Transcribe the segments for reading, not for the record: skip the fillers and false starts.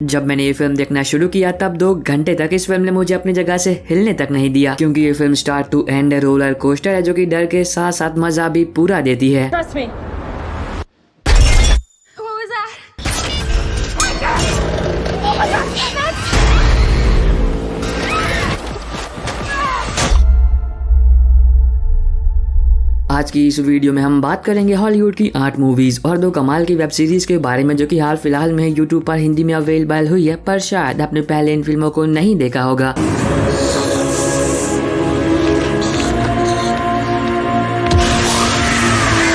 जब मैंने ये फिल्म देखना शुरू किया तब 2 घंटे तक इस फिल्म ने मुझे अपनी जगह से हिलने तक नहीं दिया, क्योंकि ये film start to end roller coaster है जो कि डर के साथ साथ मजा भी पूरा देती है। Trust me. What was that? Oh my God! आज की इस वीडियो में हम बात करेंगे हॉलीवुड की 8 मूवीज और 2 कमाल की वेब सीरीज के बारे में जो कि हाल फिलहाल में यूट्यूब पर हिंदी में अवेलेबल हुई है, पर शायद आपने पहले इन फिल्मों को नहीं देखा होगा।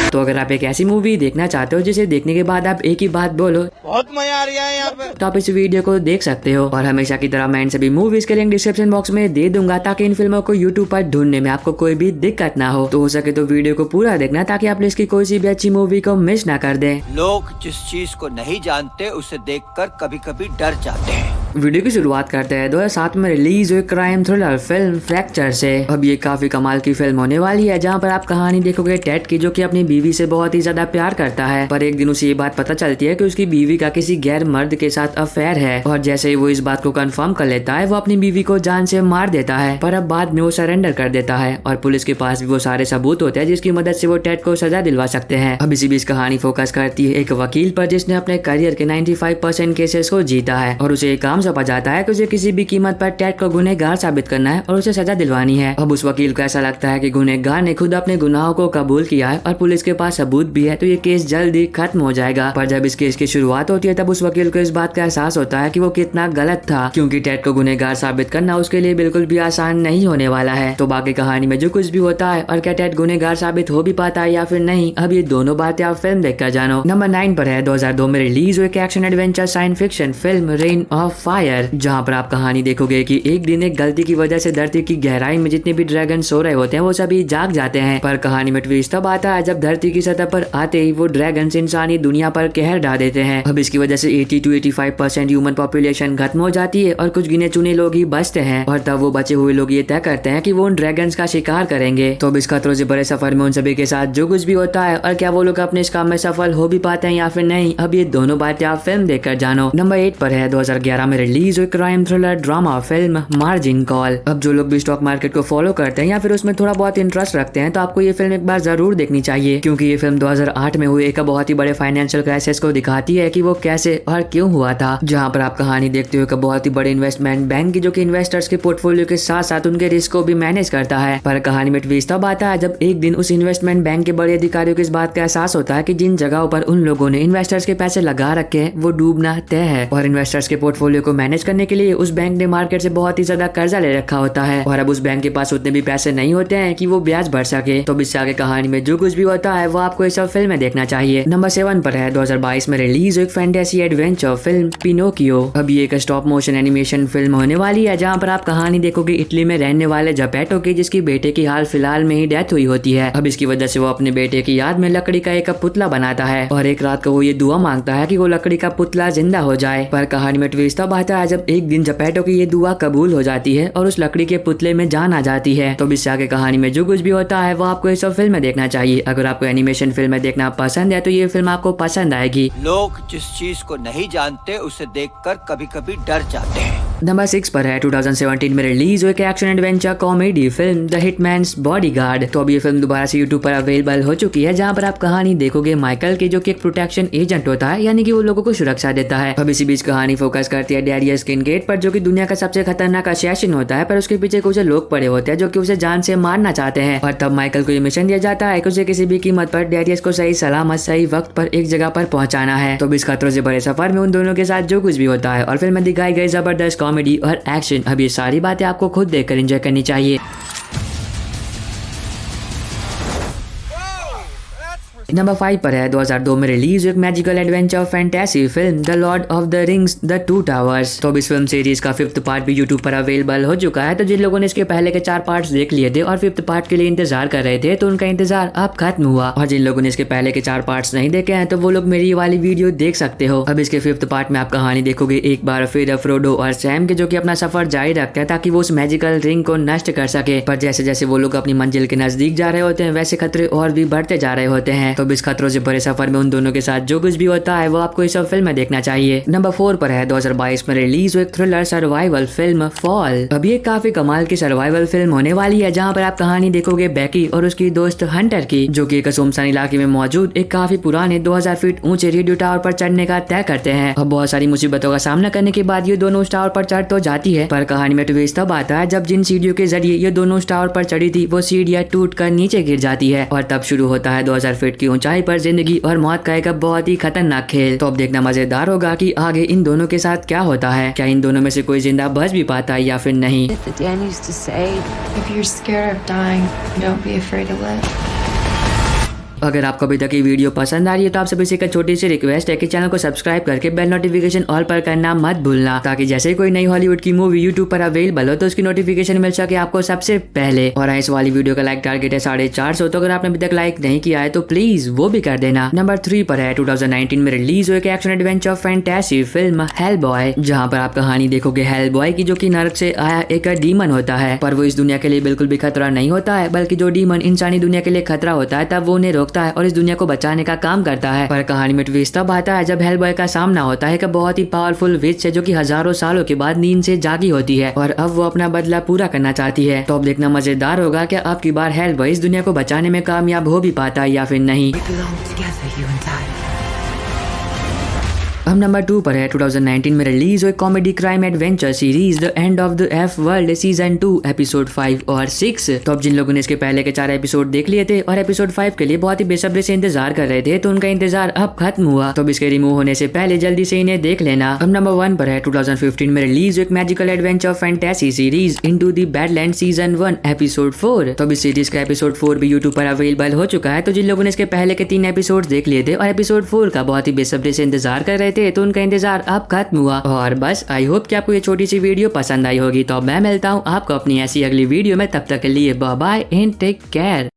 तो अगर आप एक ऐसी मूवी देखना चाहते हो जिसे देखने के बाद आप एक ही बात बोलो, बहुत मजा आ रहा है यहाँ पे, तो आप इस वीडियो को देख सकते हो। और हमेशा की तरह मैं इन सभी मूवीज के लिंक डिस्क्रिप्शन बॉक्स में दे दूंगा ताकि इन फिल्मों को यूट्यूब पर ढूंढने में आपको कोई भी दिक्कत ना हो। तो हो सके तो वीडियो को पूरा देखना ताकि आप इसकी कोई सी भी अच्छी मूवी को मिस ना कर दें। लोग जिस चीज को नहीं जानते उसे देखकर कभी कभी डर जाते हैं। वीडियो की शुरुआत करते हैं 2007 में रिलीज हुई क्राइम थ्रिलर फिल्म फ्रैक्चर से। अब ये काफी कमाल की फिल्म होने वाली है जहाँ पर आप कहानी देखोगे टेड की, जो कि अपनी बीवी से बहुत ही ज्यादा प्यार करता है, पर एक दिन उसे ये बात पता चलती है कि उसकी बीवी का किसी गैर मर्द के साथ अफेयर है। और जैसे ही वो इस बात को कंफर्म कर लेता है वो अपनी बीवी को जान से मार देता है, पर अब बाद में वो सरेंडर कर देता है और पुलिस के पास भी वो सारे सबूत होते हैं जिसकी मदद से वो टेड को सजा दिलवा सकते हैं। अब इसी बीच कहानी फोकस करती है एक वकील पर जिसने अपने करियर के 95% केसेस को जीता है और उसे एक काम सौंपा जाता है कि उसे किसी भी कीमत पर टेड को गुनहगार साबित करना है और उसे सजा दिलवानी है। अब उस वकील को ऐसा लगता है कि गुनहगार ने खुद अपने गुनाहों को कबूल किया है और पुलिस के पास सबूत भी है, तो ये केस जल्दी खत्म हो जाएगा। पर जब इस केस की शुरुआत होती है तब उस वकील को इस बात का एहसास होता है कि वो कितना गलत था, क्योंकि टेड को गुनहगार साबित करना उसके लिए बिल्कुल भी आसान नहीं होने वाला है। तो बाकी कहानी में जो कुछ भी होता है और क्या टेड गुनहगार साबित हो भी पाता है या फिर नहीं, अब ये दोनों बातें आप फिल्म देखकर जानो। नंबर 9 पर है 2002 में रिलीज हुई action adventure science fiction film rain of fire, जहाँ पर आप कहानी देखोगे कि एक दिन एक गलती की वजह से धरती की गहराई में जितने भी ड्रैगन सो रहे होते हैं वो सभी जाग जाते हैं। पर कहानी में ट्विस्ट तब आता है जब धरती की सतह पर आते ही वो ड्रैगन इंसानी दुनिया पर कहर ढा देते हैं। अब इसकी वजह से 80 to 85% ह्यूमन पॉपुलेशन खत्म हो जाती है और कुछ गिने चुने लोग ही बचते हैं। और तब वो बचे हुए लोग ये तय करते हैं कि वो उन ड्रैगन्स का शिकार करेंगे। तो अब इस खतरों से भरे सफर में उन सभी के साथ जो कुछ भी होता है और क्या वो लोग अपने इस काम में सफल हो भी पाते हैं या फिर नहीं, अब ये दोनों बातें आप फिल्म देखकर जानो। नंबर 8 पर है 2011 में रिलीज हुई crime thriller drama film margin call. अब जो लोग भी स्टॉक मार्केट को फॉलो करते हैं या फिर उसमें थोड़ा बहुत इंटरेस्ट रखते हैं तो आपको ये फिल्म एक बार जरूर देखनी चाहिए, क्योंकि ये फिल्म 2008 में हुई एक बहुत ही बड़े फाइनेंशियल क्राइसिस को दिखाती है कि वो कैसे और क्यों हुआ था। जहां पर आप कहानी देखते हो एक बहुत ही बड़े इन्वेस्टमेंट बैंक की, जो कि इन्वेस्टर्स के पोर्टफोलियो के साथ साथ उनके रिस्क को भी मैनेज करता है। पर कहानी में ट्विस्ट तब आता है जब एक दिन उस इन्वेस्टमेंट बैंक के बड़े अधिकारियों को इस बात का एहसास होता है कि जिन जगहों पर उन लोगों ने इन्वेस्टर्स के पैसे लगा रखे हैं वो डूबना तय है। और इन्वेस्टर्स के पोर्टफोलियो को मैनेज करने के लिए उस बैंक ने मार्केट से बहुत ही ज्यादा कर्जा ले रखा होता है और अब उस बैंक के पास उतने भी पैसे नहीं होते हैं कि वो ब्याज भर सके। तो इससे आगे कहानी में जो कुछ भी होता है वो आपको इस सब फिल्म में देखना चाहिए। नंबर 7 पर है 2022 में रिलीज एक फैंटेसी एडवेंचर फिल्म पिनोकियो। अब ये एक स्टॉप मोशन एनिमेशन फिल्म होने वाली है जहाँ पर आप कहानी देखोगे इटली में रहने वाले जपेटो की, जिसकी बेटे की हाल फिलहाल में ही डेथ हुई होती है। अब इसकी वजह से वो अपने बेटे की याद में लकड़ी का एक पुतला बनाता है और एक रात को वो ये दुआ मांगता है कि वो लकड़ी का पुतला जिंदा हो जाए। पर कहानी में ट्विस्ट तब आता है जब एक दिन जपेटो की ये दुआ कबूल हो जाती है और उस लकड़ी के पुतले में जान आ जाती है। तो इससे आगे कहानी में जो कुछ भी होता है वो आपको इस सब फिल्म में देखना चाहिए। अगर आपको एनिमेशन फिल्म देखना पसंद है तो ये फिल्म आपको पसंद आएगी। लोग जिस चीज को नहीं जानते उसे देखकर कभी कभी डर जाते हैं। नंबर 6 पर है 2017 में रिलीज हुई action adventure comedy film the Hitman's bodyguard. तो अब ये फिल्म दोबारा से यूट्यूब पर अवेलेबल हो चुकी है, जहाँ पर आप कहानी देखोगे माइकल की, जो कि एक प्रोटेक्शन एजेंट होता है, यानी कि वो लोगों को सुरक्षा देता है। अब इसी बीच कहानी फोकस करती है डैरियस किनकेड पर, जो कि दुनिया का सबसे खतरनाक असैसिन होता है, पर उसके पीछे कुछ लोग पड़े होते हैं जो कि उसे जान से मारना चाहते हैं। और तब माइकल को ये मिशन दिया जाता है कि उसे किसी भी कीमत पर डैरियस को सही सलामत सही वक्त पर एक जगह पर पहुंचाना है। तो इस खतरों से बड़े सफर में उन दोनों के साथ जो कुछ भी होता है और फिल्म में दिखाई गई जबरदस्त कॉमेडी और एक्शन, अब ये सारी बातें आपको खुद देखकर एंजॉय करनी चाहिए। नंबर 5 पर है 2002 में रिलीज एक magical adventure fantasy film the Lord of the rings the two towers. तो इस फिल्म सीरीज का 5th पार्ट भी यूट्यूब पर अवेलेबल हो चुका है। तो जिन लोगों ने इसके पहले के 4 पार्ट्स देख लिए थे और 5th पार्ट के लिए इंतजार कर रहे थे तो उनका इंतजार अब खत्म हुआ, और जिन लोगों ने इसके पहले के 4 पार्ट्स नहीं देखे हैं तो वो लोग मेरी वाली वीडियो देख सकते हो। अब इसके 5th पार्ट में आप कहानी देखोगे एक बार फिर फ्रोडो और सैम के, जो कि अपना सफर जारी रखते हैं ताकि वो उस मैजिकल रिंग को नष्ट कर सके। पर जैसे जैसे वो लोग अपनी मंजिल के नजदीक जा रहे होते हैं वैसे खतरे और भी बढ़ते जा रहे होते हैं। तो अब इस खतरों से भरे सफर में उन दोनों के साथ जो कुछ भी होता है वो आपको इस फिल्म में देखना चाहिए। नंबर 4 पर है 2022 में रिलीज हुई थ्रिलर सर्वाइवल फिल्म फॉल। अब ये काफी कमाल की सर्वाइवल फिल्म होने वाली है, जहाँ पर आप कहानी देखोगे बैकी और उसकी दोस्त हंटर की, जो कि एक सुनसान इलाके में मौजूद एक काफी पुराने 2000 फीट ऊंचे रेडियो टावर पर चढ़ने का तय करते हैं। अब बहुत सारी मुसीबतों का सामना करने के बाद ये दोनों उस टावर पर चढ़ तो जाती है, पर कहानी में ट्विस्ट तब आता है जब जिन सीढ़ियों के जरिए ये दोनों उस टावर पर चढ़ी थी वो सीढ़ियां टूट कर नीचे गिर जाती है और तब शुरू होता है 2000 फीट की ऊंचाई पर जिंदगी और मौत का एक बहुत ही खतरनाक खेल। तो अब देखना मजेदार होगा कि आगे इन दोनों के साथ क्या होता है, क्या इन दोनों में से कोई जिंदा बच भी पाता है या फिर नहीं। Dan used to say, if you're scared of dying, don't be afraid to live. अगर आपको अभी तक ये वीडियो पसंद आ रही है तो आप सभी से एक छोटी सी रिक्वेस्ट है कि चैनल को सब्सक्राइब करके बेल नोटिफिकेशन ऑल पर करना मत भूलना, ताकि जैसे ही कोई नई हॉलीवुड की मूवी यूट्यूब पर अवेलेबल हो तो उसकी नोटिफिकेशन मिल सके आपको सबसे पहले। और इस वाली वीडियो का लाइक टारगेट है 450, तो अगर आपने अभी तक लाइक नहीं किया है तो प्लीज वो भी कर देना। नंबर 3 पर है 2019 में रिलीज हुई action adventure fantasy film Hellboy, जहाँ पर आप कहानी देखोगे हेलबॉय की, जो कि नरक से आया एक डीमन होता है, पर वो इस दुनिया के लिए बिल्कुल भी खतरा नहीं होता है, बल्कि जो डीमन इंसानी दुनिया के लिए खतरा होता है तब वो उन्हें रोकता है और इस दुनिया को बचाने का काम करता है। पर कहानी में ट्विस्ट तब आता है जब हेलबॉय का सामना होता है एक बहुत ही पावरफुल विच से, जो कि हजारों सालों के बाद नींद से जागी होती है और अब वो अपना बदला पूरा करना चाहती है। तो अब देखना मजेदार होगा कि अब की बार हेलबॉय इस दुनिया को बचाने में कामयाब हो भी पाता है या फिर नहीं। अब नंबर 2 पर है 2019 में रिलीज हुई comedy crime adventure series the end of the F world season 2 episode 5 और 6। तो अब जिन लोगों ने इसके पहले के 4 एपिसोड देख लिए थे और एपिसोड 5 के लिए बहुत ही बेसब्री से इंतजार कर रहे थे, तो उनका इंतजार अब खत्म हुआ। तो अब इसके रिमूव होने से पहले जल्दी से इन्हें देख लेना। अब नंबर 1 पर है 2015 में रिलीज हुई magical adventure fantasy series into the badland season 1 episode 4। तो अब इस सीरीज का एपिसोड 4 भी यूट्यूब पर अवेलेबल हो चुका है। तो जिन लोगों ने इसके पहले के 3 एपिसोड देख लिए थे और एपिसोड 4 का बहुत ही बेसब्री से इंतजार कर रहे थे, तो उनका इंतजार अब खत्म हुआ। और बस आई होप कि आपको ये छोटी सी वीडियो पसंद आई होगी। तो मैं मिलता हूँ आपको अपनी ऐसी अगली वीडियो में, तब तक के लिए bye bye and take care.